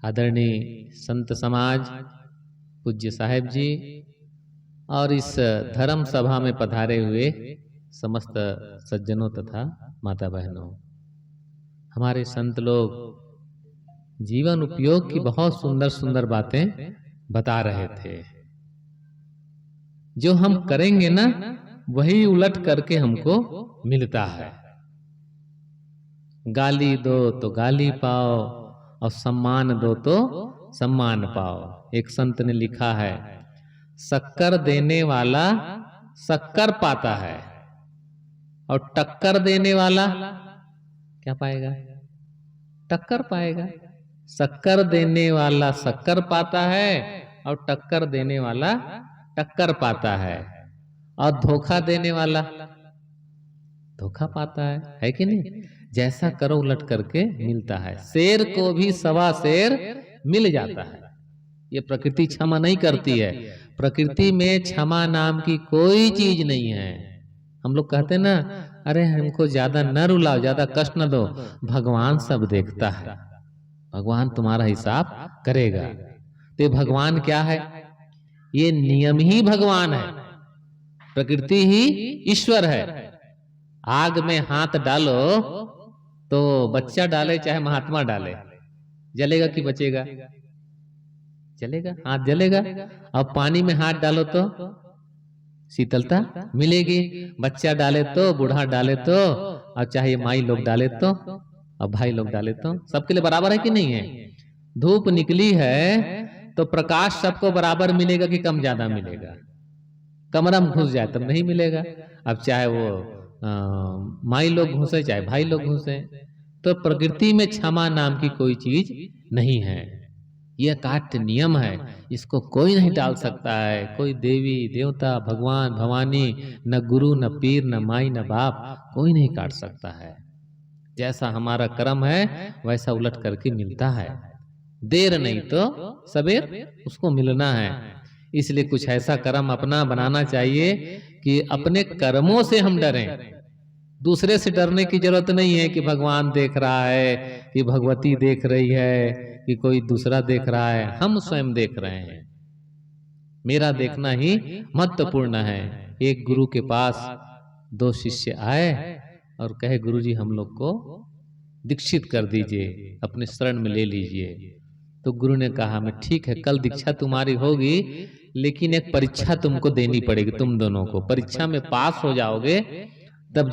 आदरणीय संत समाज, पूज्य साहेब जी और इस धर्म सभा में पधारे हुए समस्त सज्जनों तथा माता बहनों, हमारे संत लोग जीवन उपयोग की बहुत सुंदर सुंदर बातें बता रहे थे। जो हम करेंगे ना वही उलट करके हमको मिलता है। गाली दो तो गाली पाओ और सम्मान दो तो सम्मान पाओ। एक संत ने लिखा है, शक्कर देने वाला शक्कर पाता है और टक्कर देने वाला क्या पाएगा? टक्कर पाएगा। शक्कर देने वाला शक्कर पाता है और टक्कर देने वाला टक्कर पाता है, और धोखा देने वाला धोखा पाता है कि नहीं? जैसा करो उलट करके मिलता है। शेर को भी सवा शेर मिल जाता है। ये प्रकृति क्षमा नहीं करती है। प्रकृति में क्षमा नाम की कोई चीज नहीं है। हम लोग कहते ना, अरे हमको ज्यादा न रुलाओ, ज्यादा कष्ट न दो। भगवान सब देखता है, भगवान तुम्हारा हिसाब करेगा। तो ये भगवान क्या है? ये नियम ही भगवान है, प्रकृति ही ईश्वर है। आग में हाथ डालो तो बच्चा डाले चाहे महात्मा डाले, जलेगा कि बचेगा? जलेगा, हाथ जलेगा। अब पानी में हाथ डालो तो शीतलता मिलेगी। बच्चा डाले तो, बूढ़ा डाले तो, और चाहे माई लोग डाले तो, और भाई लोग डाले तो, सबके लिए बराबर है कि नहीं है? धूप निकली है तो प्रकाश सबको बराबर मिलेगा कि कम ज्यादा मिलेगा? कमरा में घुस जाए तब नहीं मिलेगा। अब चाहे वो माई लोग घुसे चाहे भाई लोग घुसे। तो प्रकृति में क्षमा नाम की कोई चीज नहीं है। यह काट्य नियम है, इसको कोई नहीं टाल सकता है। कोई देवी देवता, भगवान भवानी, न गुरु न पीर न माई न बाप, कोई नहीं काट सकता है। जैसा हमारा कर्म है वैसा उलट करके मिलता है। देर नहीं तो सबेर उसको मिलना है। इसलिए कुछ ऐसा कर्म अपना बनाना चाहिए कि अपने कर्मों से हम डरें। दूसरे से डरने की जरूरत नहीं है कि भगवान देख रहा है, कि भगवती देख रही है, कि कोई दूसरा देख रहा है। हम स्वयं देख रहे हैं। मेरा देखना ही महत्वपूर्ण है। एक गुरु के पास दो शिष्य आए और कहे, गुरुजी हम लोग को दीक्षित कर दीजिए, अपने शरण में ले लीजिए। तो गुरु ने कहा, मैं ठीक है, कल दीक्षा तुम्हारी होगी, लेकिन एक परीक्षा तुमको देनी पड़ेगी। तुम दोनों को परीक्षा में पास हो जाओगे तब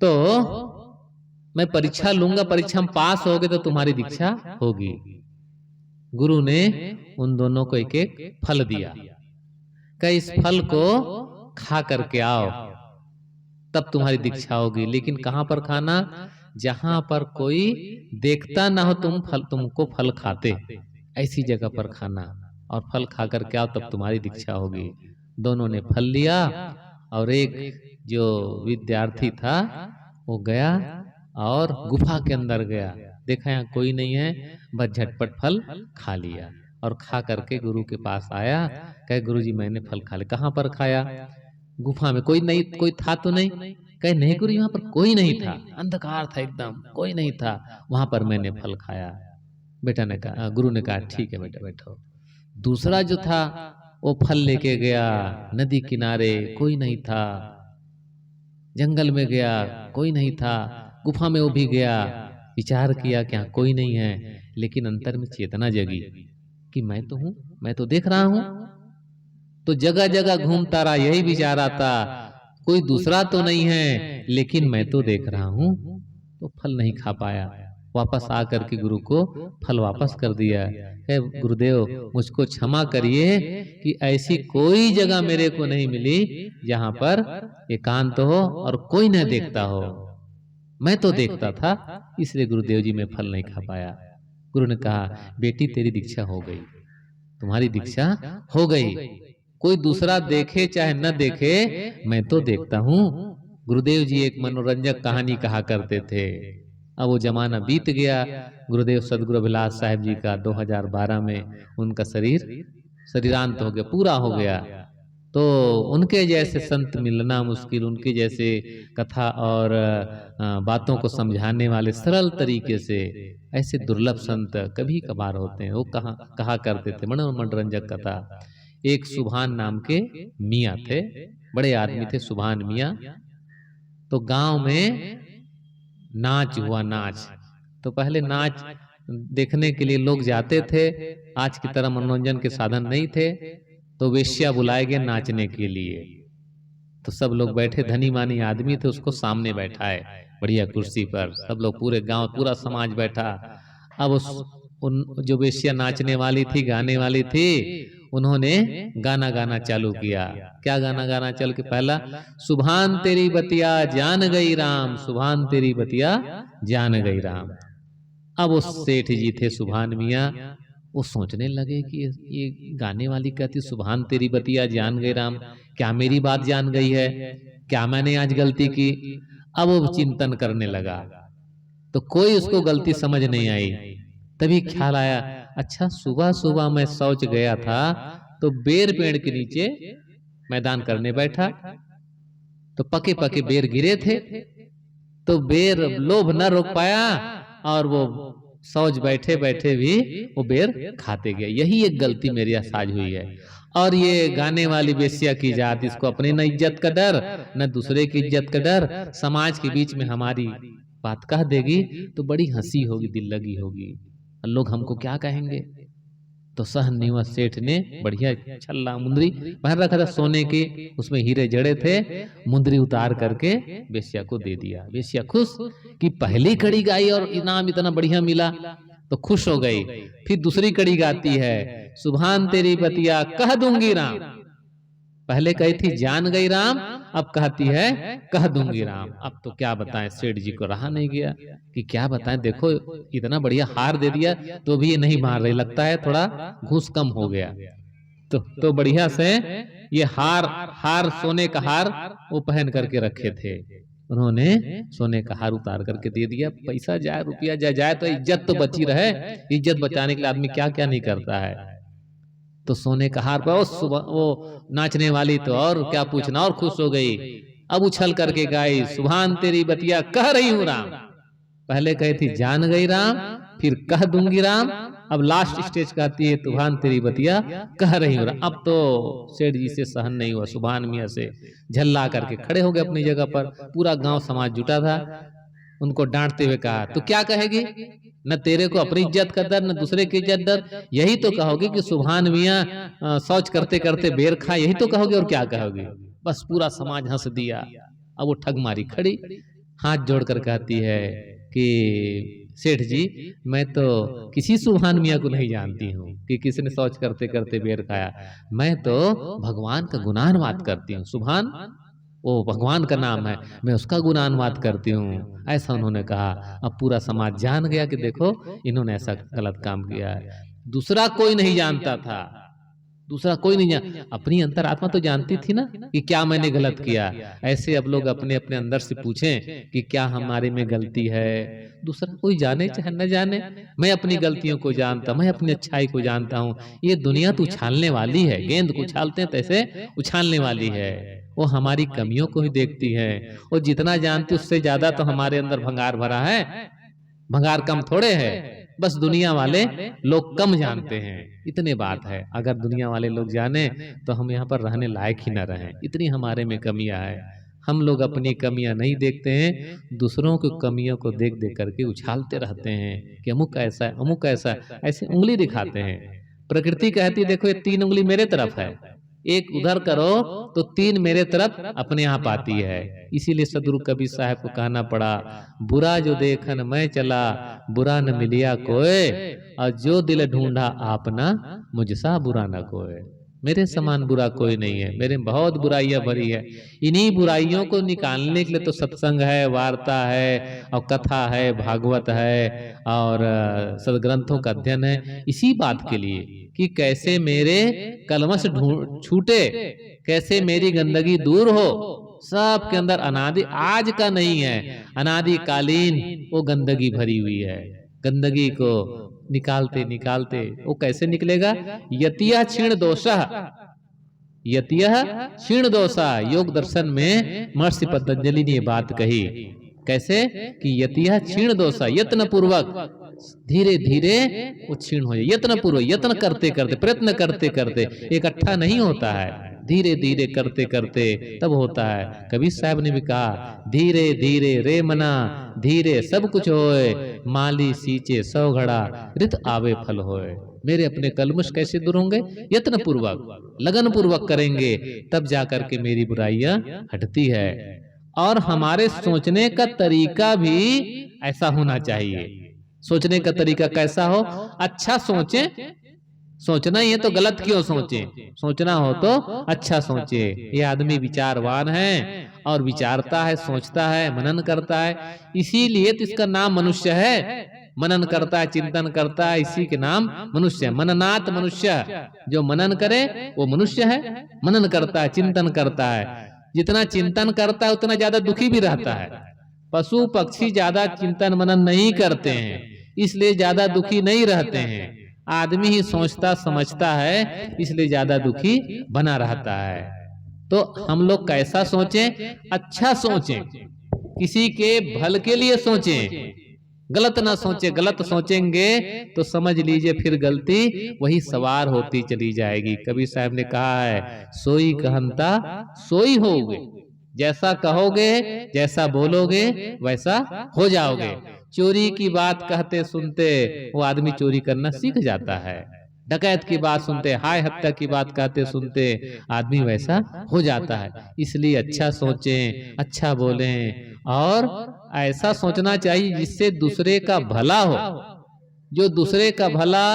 तो मैं परीक्षा लूंगा, परीक्षा में पास होगे तो तुम्हारी दीक्षा होगी। गुरु ने उन दोनों को एक एक फल दिया, कि इस फल को खा करके आओ तब तुम्हारी दीक्षा होगी। लेकिन कहां पर खाना? जहां पर कोई देखता ना हो तुमको फल खाते, ऐसी जगह पर खाना, और फल खा करके आओ तब तुम्हारी दीक्षा होगी। दोनों ने फल लिया और एक जो विद्यार्थी था वो गया और गुफा के अंदर गया। देखा यहाँ कोई नहीं है, बस झटपट फल खा लिया और खा करके गुरु के पास आया। कहे, गुरुजी मैंने फल खा लिया। कहाँ पर खाया? गुफा में। कोई नहीं, कोई था तो नहीं? कहे, नहीं गुरु, यहाँ पर कोई नहीं था, अंधकार था एकदम, कोई नहीं था, वहां पर मैंने फल खाया। बेटा ने कहा, गुरु ने कहा, ठीक है बेटा बैठो। दूसरा जो था वो फल लेके गया नदी किनारे, कोई नहीं था। जंगल में गया, कोई नहीं था। गुफा में वो भी गया, विचार किया कि यहाँ कोई नहीं है, लेकिन अंतर में चेतना जगी कि मैं तो हूं, मैं तो देख रहा हूं। तो जगह जगह घूमता रहा, यही विचार आता, कोई दूसरा तो नहीं है, लेकिन मैं तो देख रहा हूं। तो फल नहीं खा पाया। वापस आकर के गुरु को फल वापस कर दिया। गुरुदेव मुझको क्षमा करिए कि ऐसी कोई जगह मेरे को नहीं मिली जहां पर एकांत हो और कोई न देखता हो। मैं तो देखता था, इसलिए गुरुदेव जी मैं फल नहीं खा पाया। गुरु ने कहा, बेटी तेरी दीक्षा हो गई, तुम्हारी दीक्षा हो गई। कोई दूसरा देखे चाहे न देखे, मैं तो देखता हूं। गुरुदेव जी एक मनोरंजक कहानी कहा करते थे। अब वो जमाना बीत गया। गुरुदेव सदगुरु अभिलाष साहिब जी का 2012 में उनका शरीरांत हो गया, पूरा हो गया। तो उनके जैसे संत मिलना मुश्किल, उनके जैसे कथा और बातों को समझाने वाले सरल तरीके से ऐसे दुर्लभ संत कभी कभार होते हैं। वो कहा करते थे, मनोरंजक कथा। एक सुभान नाम के मियाँ थे, बड़े आदमी थे सुभान मियाँ। तो गांव में नाच हुआ, नाच। तो पहले नाच देखने के लिए लोग जाते थे, आज की तरह मनोरंजन के साधन नहीं थे। तो वेश्या बुलाए गए नाचने के लिए। तो सब लोग बैठे, धनी मानी आदमी थे, उसको सामने बैठाए बढ़िया कुर्सी पर। सब लोग, पूरे गांव, पूरा समाज बैठा। अब उन जो वेश्या नाचने वाली थी, गाने वाली थी, उन्होंने गाना गाना चालू किया। क्या गाना गाना चल के? पहला, सुभान तेरी बतिया जान गई राम, सुभान तेरी बतिया जान गई राम। अब उस सेठ जी थे सुभान मियाँ, वो सोचने लगे कि ये गाने वाली कहती सुभान तेरी बतिया जान गए राम, क्या मेरी बात जान गई है? क्या मैंने आज गलती की? अब वो चिंतन करने लगा, तो कोई उसको गलती समझ नहीं आई। तभी ख्याल आया, अच्छा सुबह सुबह मैं शौच गया था, तो बेर पेड़ के नीचे मैदान करने बैठा, तो पके पके बेर गिरे थे, तो बेर लोभ न रोक पाया, और वो शौच बैठे बैठे भी वो बेर खाते गए। यही एक गलती मेरी साज हुई है। और ये गाने वाली वेश्या की जात, इसको अपनी न इज्जत का डर, न दूसरे की इज्जत का डर, समाज के बीच में हमारी बात कह देगी तो बड़ी हंसी होगी, दिल लगी होगी, लोग हमको क्या कहेंगे। तो सहन निवास सेठ ने बढ़िया छल्ला मुंदरी पहन रखा था सोने की, उसमें हीरे जड़े थे, मुंदरी उतार करके वेश्या को दे दिया। वेश्या खुश कि पहली कड़ी गाई और इनाम इतना बढ़िया मिला, तो खुश हो गई। फिर दूसरी कड़ी गाती है, सुभान तेरी बतिया कह दूंगी राम। पहले कही थी जान गई राम, अब कहती है कह दूंगी राम। अब तो क्या बताएं, सेठ जी को रहा नहीं गया कि क्या बताएं, देखो इतना बढ़िया हार दे दिया तो भी ये नहीं मार रही, लगता है थोड़ा घूस कम हो गया। तो बढ़िया से ये हार हार सोने का हार वो पहन करके रखे थे, उन्होंने सोने का हार उतार करके दे दिया। पैसा जाए, रुपया जाए तो इज्जत तो बची रहे। इज्जत बचाने के लिए आदमी क्या क्या नहीं करता है। तो सोने का हार पर वो नाचने वाली तो और क्या पूछना, और खुश हो गई। अब उछल करके गाई, सुभान तेरी बतिया कह रही हूं राम। पहले कही थी जान गई राम, फिर कह दूंगी राम, अब लास्ट स्टेज कहती है सुभान तेरी बतिया कह रही हूं राम। अब तो सेठ जी से सहन नहीं हुआ, सुभान मियाँ से झल्ला करके खड़े हो गए अपनी जगह पर। पूरा गांव समाज जुटा था, उनको डांटते हुए कहा, तो क्या कहेगी? न तेरे को अपनी इज्जत का डर, न दूसरे की इज्जत डर। यही तो कहोगे कि सुभान मियाँ शौच करते करते बेर खा, यही तो कहोगे, और क्या कहोगे? बस पूरा समाज हंस दिया। अब वो ठग मारी खड़ी, हाथ जोड़कर कहती है कि सेठ जी, मैं तो किसी सुभान मियाँ को नहीं जानती हूँ कि किसने शौच करते करते बेर खाया। मैं तो भगवान का गुणानुवाद करती हूँ। सुभान वो भगवान का नाम है, मैं उसका गुणानुवाद करती हूँ, ऐसा उन्होंने कहा। अब पूरा समाज जान गया कि देखो इन्होंने ऐसा गलत काम किया है। दूसरा कोई नहीं जानता था, दूसरा कोई नहीं जान, अपनी अंतरात्मा तो जानती थी ना कि क्या मैंने गलत किया। ऐसे अब लोग अपने अपने अंदर से पूछें कि क्या हमारे में गलती है। दूसरा कोई जाने चाहे न जाने, मैं अपनी गलतियों को जानता, मैं अपनी अच्छाई को जानता हूँ। ये दुनिया तो उछालने वाली है, गेंद को उछालते हैं तैसे उछालने वाली है। वो हमारी कमियों को ही देखती है, वो जितना जानती उससे ज्यादा तो हमारे अंदर भंगार भरा है। भंगार कम थोड़े है, बस दुनिया वाले लोग कम जानते हैं, इतने बात है। अगर दुनिया वाले लोग जाने तो हम यहाँ पर रहने लायक ही न रहें, इतनी हमारे में कमियां है। हम लोग अपनी कमियां नहीं देखते हैं, दूसरों की कमियों को देख देख करके उछालते रहते हैं कि अमुक ऐसा है, अमुक ऐसा है, ऐसे उंगली दिखाते हैं। प्रकृति कहती देखो ये 3 उंगली मेरे तरफ है, एक उधर करो तो 3 मेरे तरफ अपने आप आती है। इसीलिए सदगुरु कबीर साहब को कहना पड़ा, बुरा जो देखन मैं चला, बुरा न मिलिया कोय, और जो दिल ढूंढा आपना, मुझसा बुरा न कोय। मेरे समान बुरा कोई नहीं है, मेरे में बहुत बुराइयां भरी है। इन्हीं बुराइयों को निकालने के लिए तो सत्संग है, वार्ता है, और कथा है, भागवत है, और सदग्रंथों का अध्ययन है। इसी बात के लिए कि कैसे मेरे कलमश छूटे, कैसे मेरी गंदगी दूर हो। सबके अंदर अनादि आज का नहीं है, अनादिकालीन वो गंदगी भरी हुई है। गंदगी को निकालते निकालते वो कैसे निकलेगा? यतिया क्षीण दोषः, यतियः क्षीण दोषा। योग दर्शन में महर्षि पतंजलि ने ये बात कही। कैसे कि यतियः क्षीण दोषा, यत्न पूर्वक धीरे धीरे वो क्षीण हो जाए। यत्न पूर्वक, यत्न करते करते, प्रयत्न करते करते, इकट्ठा नहीं होता है, धीरे धीरे करते करते तब होता है। कबीर साहब ने भी कहा, धीरे धीरे रे मना, धीरे सब कुछ होए, माली सींचे 100 घड़ा, रित आवे फल होए। मेरे अपने कलमुश कैसे दूर होंगे? यत्न पूर्वक, लगन पूर्वक करेंगे, तब जाकर के मेरी बुराइयां हटती है। और हमारे सोचने का तरीका भी ऐसा होना चाहिए। सोचने का तरीका कैसा हो? अच्छा सोचें, सोचना ही है तो गलत क्यों सोचें? सोचना हो तो अच्छा सोचे। ये आदमी विचारवान है और विचारता है, सोचता है, मनन करता है, इसीलिए तो इसका नाम मनुष्य है। मनन करता है, चिंतन करता है, इसी के नाम मनुष्य। मननात मनुष्य, जो मनन करे वो मनुष्य है। मनन करता है, चिंतन करता है। जितना चिंतन करता है उतना ज्यादा दुखी भी रहता है। पशु पक्षी ज्यादा चिंतन मनन नहीं करते हैं, इसलिए ज्यादा दुखी नहीं रहते हैं। आदमी ही सोचता समझता है, इसलिए ज्यादा दुखी बना रहता है। तो हम लोग कैसा सोचें? अच्छा सोचें, किसी के भल के लिए सोचें, गलत ना सोचें। गलत सोचेंगे तो समझ लीजिए फिर गलती वही सवार होती चली जाएगी। कबीर साहब ने कहा है, सोई कहंता सोई होगे। जैसा कहोगे, जैसा बोलोगे, वैसा हो जाओगे। चोरी की बात कहते सुनते वो आदमी चोरी करना सीख जाता है। डकैत की बात सुनते, हाय हत्या की बात कहते सुनते आदमी वैसा हो जाता है। इसलिए अच्छा सोचें, अच्छा बोलें, और ऐसा सोचना चाहिए जिससे दूसरे का भला हो। जो दूसरे का भला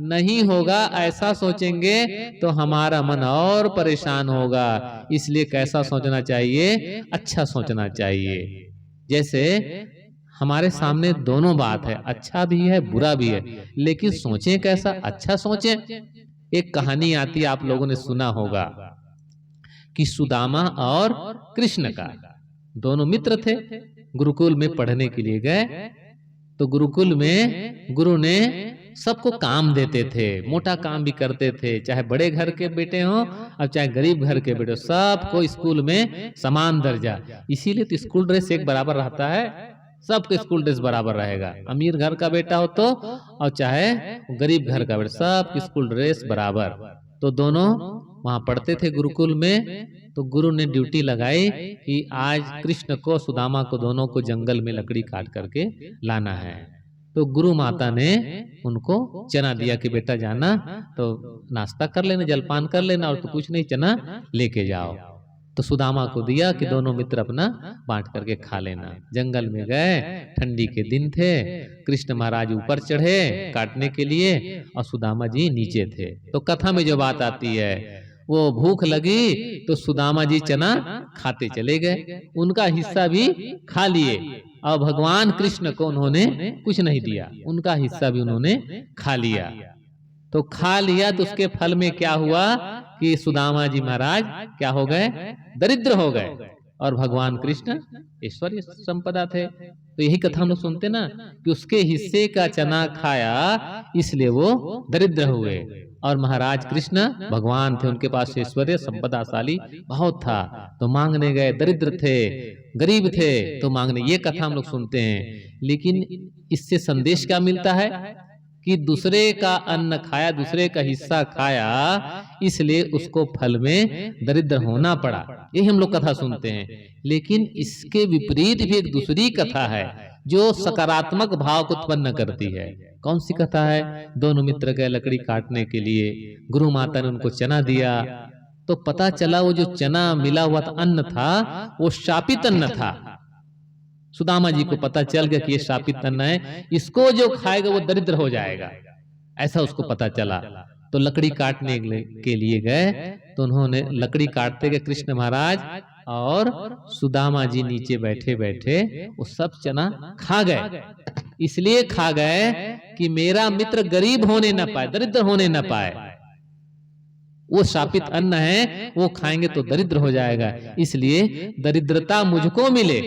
नहीं होगा, ऐसा सोचेंगे तो हमारा मन और परेशान होगा। इसलिए कैसा सोचना चाहिए? अच्छा सोचना चाहिए। जैसे हमारे सामने दोनों बात है, अच्छा भी है बुरा भी है, लेकिन सोचें कैसा? अच्छा सोचें। एक कहानी आती है, आप लोगों ने सुना होगा, कि सुदामा और कृष्ण का दोनों मित्र थे। गुरुकुल में पढ़ने के लिए गए, तो गुरुकुल में गुरु ने सबको काम देते थे, मोटा काम भी करते थे, चाहे बड़े घर के बेटे हों और चाहे गरीब घर के बेटे हों, सबको स्कूल में समान दर्जा। इसीलिए तो स्कूल ड्रेस एक बराबर रहता है, सबके स्कूल ड्रेस बराबर रहेगा। अमीर घर का बेटा हो तो और चाहे गरीब घर का बेटा, सबकी स्कूल ड्रेस बराबर। तो दोनों वहां पढ़ते थे गुरुकुल में। तो गुरु ने ड्यूटी लगाई कि आज कृष्ण को सुदामा को दोनों को जंगल में लकड़ी काट करके लाना है। तो गुरु माता ने उनको चना दिया कि बेटा जाना तो नाश्ता कर लेना, जलपान कर लेना, और तो कुछ नहीं, चना लेके जाओ। तो सुदामा को दिया कि दोनों मित्र अपना बांट करके खा लेना। जंगल में गए, ठंडी के दिन थे, कृष्ण महाराज ऊपर चढ़े काटने के लिए और सुदामा जी नीचे थे। तो कथा में जो बात आती है, वो भूख लगी तो सुदामा जी चना खाते चले गए, उनका हिस्सा भी खा लिए, और भगवान कृष्ण को उन्होंने कुछ नहीं दिया, उनका हिस्सा भी उन्होंने खा लिया। तो खा लिया तो उसके फल में क्या हुआ कि सुदामा जी महाराज क्या हो गए? दरिद्र हो गए, और भगवान कृष्ण ऐश्वर्य संपदा थे। तो यही कथा हम लोग सुनते ना कि उसके हिस्से का चना खाया इसलिए वो दरिद्र हुए, और महाराज कृष्ण भगवान थे, उनके पास ऐश्वर्य संपदाशाली बहुत था। तो मांगने गए, दरिद्र थे, गरीब थे, तो मांगने। ये कथा हम लोग सुनते हैं, लेकिन इससे संदेश क्या मिलता है कि दूसरे का अन्न खाया, दूसरे का हिस्सा खाया, इसलिए उसको फल में दरिद्र होना पड़ा। यही हम लोग कथा सुनते हैं। लेकिन इसके विपरीत भी एक दूसरी कथा है जो सकारात्मक भाव को उत्पन्न करती है। कौन सी कथा है? दोनों मित्र गए लकड़ी काटने के लिए, गुरु माता ने उनको चना दिया, तो पता चला वो जो चना मिला हुआ था, अन्न था, वो शापित अन्न था। सुदामा जी को पता चल गया कि ये शापित अन्न है, इसको जो खाएगा वो दरिद्र हो जाएगा, ऐसा उसको पता चला। तो लकड़ी काटने के लिए गए, तो उन्होंने लकड़ी काटते गए कृष्ण महाराज, और सुदामा जी नीचे बैठे बैठे वो सब चना खा गए। इसलिए खा गए कि मेरा मित्र गरीब होने न पाए, दरिद्र होने न पाए। वो शापित अन्न है, वो खाएंगे तो दरिद्र हो जाएगा, इसलिए दरिद्रता मुझको मिले,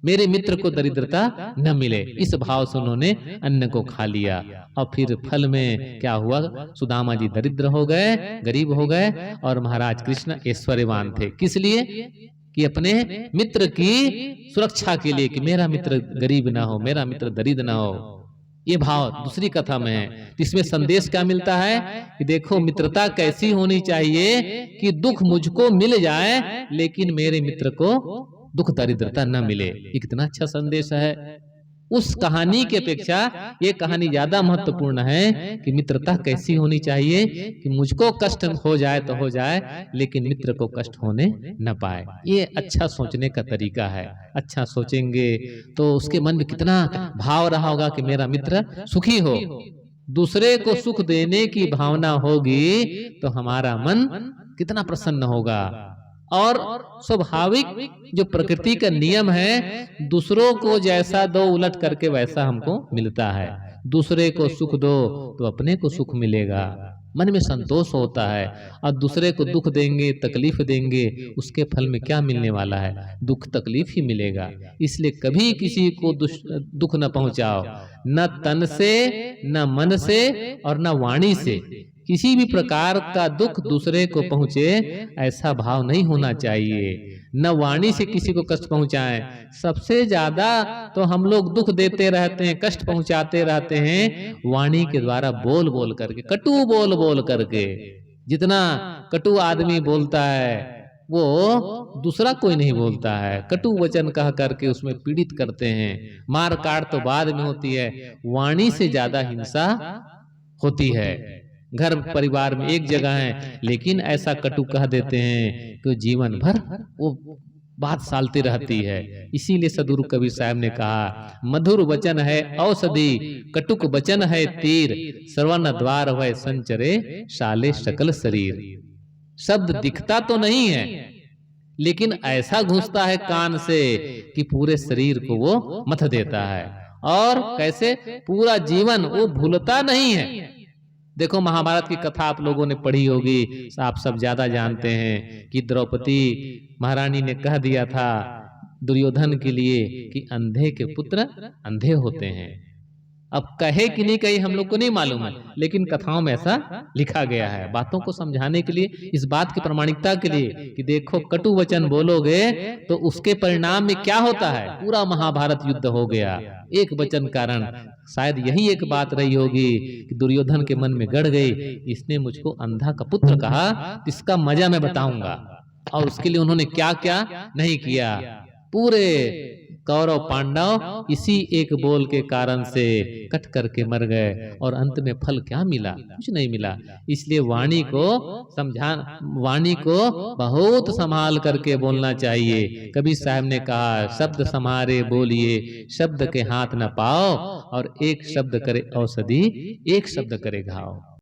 मेरे मित्र को दरिद्रता न मिले। इस भाव से उन्होंने अन्न को खा लिया और फिर फल में क्या हुआ, सुदामा जी दरिद्र हो गए, गरीब हो गए और महाराज कृष्ण ऐश्वर्यवान थे। किस लिए? कि अपने मित्र की सुरक्षा के लिए, कि मेरा मित्र गरीब ना हो, मेरा मित्र दरिद्र ना हो। ये भाव दूसरी कथा में है। इसमें संदेश क्या मिलता है कि देखो मित्रता कैसी होनी चाहिए कि दुख मुझको मिल जाए लेकिन मेरे मित्र को दुख दरिद्रता न मिले। ये कितना अच्छा संदेश है। उस कहानी की अपेक्षा ये कहानी ज्यादा महत्वपूर्ण है कि मित्रता कैसी होनी चाहिए कि मुझको कष्ट हो जाए तो हो जाए लेकिन मित्र को कष्ट होने न पाए। ये अच्छा सोचने का तरीका है। अच्छा सोचेंगे तो उसके मन में कितना भाव रहा होगा कि मेरा मित्र सुखी हो। दूसरे को सुख देने की भावना होगी तो हमारा मन कितना प्रसन्न होगा। और स्वाभाविक जो प्रकृति का नियम है, दूसरों को जैसा दो उलट करके वैसा हमको मिलता है। दूसरे को सुख दो तो अपने को सुख मिलेगा, मन में संतोष होता है। और दूसरे को दुख देंगे, तकलीफ देंगे, उसके फल में क्या मिलने वाला है? दुख तकलीफ ही मिलेगा। इसलिए कभी किसी को दुख न पहुंचाओ, न तन से, न मन से और न वाणी से। किसी भी प्रकार का दुख दूसरे को पहुंचे ऐसा भाव नहीं होना चाहिए। न वाणी से किसी को कष्ट पहुंचाएं। सबसे ज्यादा तो हम लोग दुख देते रहते हैं, कष्ट पहुंचाते रहते हैं वाणी के द्वारा, बोल बोल करके, कटु बोल बोल करके। जितना कटु आदमी बोलता है वो दूसरा कोई नहीं बोलता है। कटु वचन कह करके उसमें पीड़ित करते हैं। मार काट तो बाद में होती है, वाणी से ज्यादा हिंसा होती है। घर परिवार में एक जगह है लेकिन ऐसा कटु कह देते हैं कि जीवन भर वो बात सालती रहती है। इसीलिए सदगुरु कबीर साहब ने कहा, मधुर वचन है औषधि, कटुक वचन है तीर, श्रवण द्वार है संचरे शाले सकल शरीर। शब्द दिखता तो नहीं है लेकिन ऐसा घुसता है कान से कि पूरे शरीर को वो मथ देता है। और कैसे? पूरा जीवन वो भूलता नहीं है। देखो महाभारत की कथा आप लोगों ने पढ़ी होगी, आप सब ज्यादा जानते हैं कि द्रौपदी महारानी ने कह दिया था दुर्योधन के लिए कि अंधे के पुत्र अंधे होते हैं। अब कहे कि नहीं कही हम लोग को नहीं मालूम है, लेकिन कथाओं में ऐसा लिखा गया है, बातों को समझाने के लिए, इस बात की प्रमाणिकता के लिए कि देखो कटु वचन बोलोगे तो उसके परिणाम में क्या होता है। पूरा महाभारत युद्ध हो गया एक वचन कारण। शायद यही एक बात रही होगी कि दुर्योधन के मन में गड़ गई, इसने मुझको अंधा का पुत्र कहा, इसका मजा मैं बताऊंगा। और उसके लिए उन्होंने क्या क्या नहीं किया। पूरे कौरव पांडव इसी एक बोल के कारण से कट करके मर गए और अंत में फल क्या मिला? कुछ नहीं मिला। इसलिए वाणी को वाणी को बहुत संभाल करके बोलना चाहिए। कबीर साहब ने कहा, शब्द समारे बोलिए, शब्द के हाथ न पाओ, और एक शब्द करे औषधि, एक शब्द करे घाव।